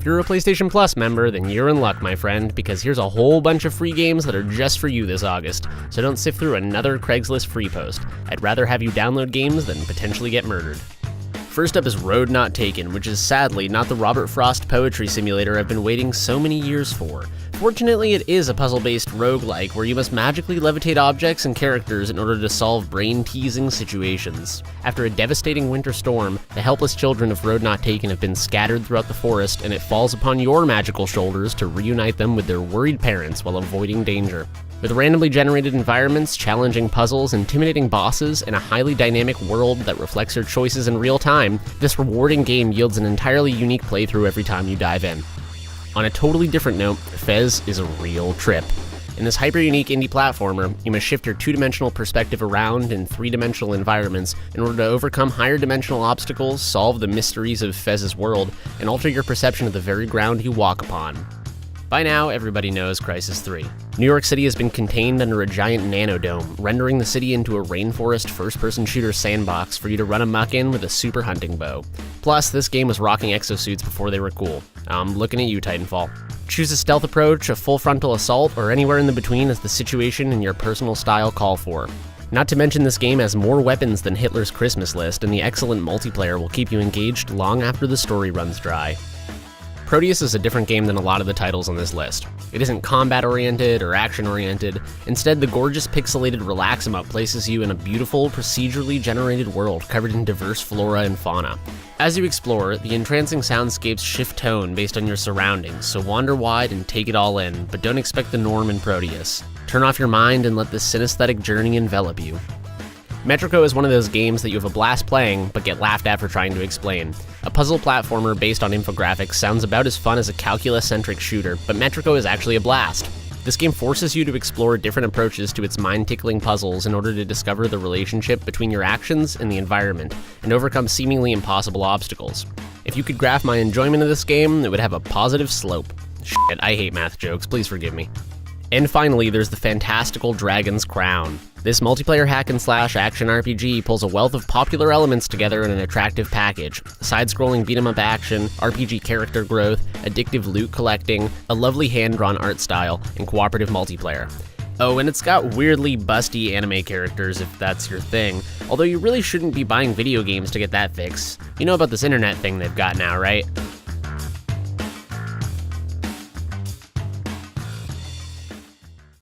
If you're a PlayStation Plus member, then you're in luck, my friend, because here's a whole bunch of free games that are just for you this August, so don't sift through another Craigslist free post. I'd rather have you download games than potentially get murdered. First up is Road Not Taken, which is sadly not the Robert Frost poetry simulator I've been waiting so many years for. Fortunately, it is a puzzle-based roguelike where you must magically levitate objects and characters in order to solve brain-teasing situations. After a devastating winter storm, the helpless children of Road Not Taken have been scattered throughout the forest, and it falls upon your magical shoulders to reunite them with their worried parents while avoiding danger. With randomly generated environments, challenging puzzles, intimidating bosses, and a highly dynamic world that reflects your choices in real time, this rewarding game yields an entirely unique playthrough every time you dive in. On a totally different note, Fez is a real trip. In this hyper-unique indie platformer, you must shift your two-dimensional perspective around in three-dimensional environments in order to overcome higher-dimensional obstacles, solve the mysteries of Fez's world, and alter your perception of the very ground you walk upon. By now, everybody knows Crysis 3. New York City has been contained under a giant nanodome, rendering the city into a rainforest first-person shooter sandbox for you to run amok in with a super hunting bow. Plus, this game was rocking exosuits before they were cool. I'm looking at you, Titanfall. Choose a stealth approach, a full frontal assault, or anywhere in the between as the situation and your personal style call for. Not to mention this game has more weapons than Hitler's Christmas list, and the excellent multiplayer will keep you engaged long after the story runs dry. Proteus is a different game than a lot of the titles on this list. It isn't combat-oriented or action-oriented. Instead, the gorgeous pixelated relax em-up places you in a beautiful, procedurally generated world covered in diverse flora and fauna. As you explore, the entrancing soundscapes shift tone based on your surroundings, so wander wide and take it all in, but don't expect the norm in Proteus. Turn off your mind and let this synesthetic journey envelop you. Metrico is one of those games that you have a blast playing, but get laughed at for trying to explain. A puzzle platformer based on infographics sounds about as fun as a calculus-centric shooter, but Metrico is actually a blast. This game forces you to explore different approaches to its mind-tickling puzzles in order to discover the relationship between your actions and the environment, and overcome seemingly impossible obstacles. If you could graph my enjoyment of this game, it would have a positive slope. Shit, I hate math jokes, please forgive me. And finally, there's the fantastical Dragon's Crown. This multiplayer hack-and-slash action RPG pulls a wealth of popular elements together in an attractive package. Side-scrolling beat-em-up action, RPG character growth, addictive loot collecting, a lovely hand-drawn art style, and cooperative multiplayer. Oh, and it's got weirdly busty anime characters if that's your thing, although you really shouldn't be buying video games to get that fix. You know about this internet thing they've got now, right?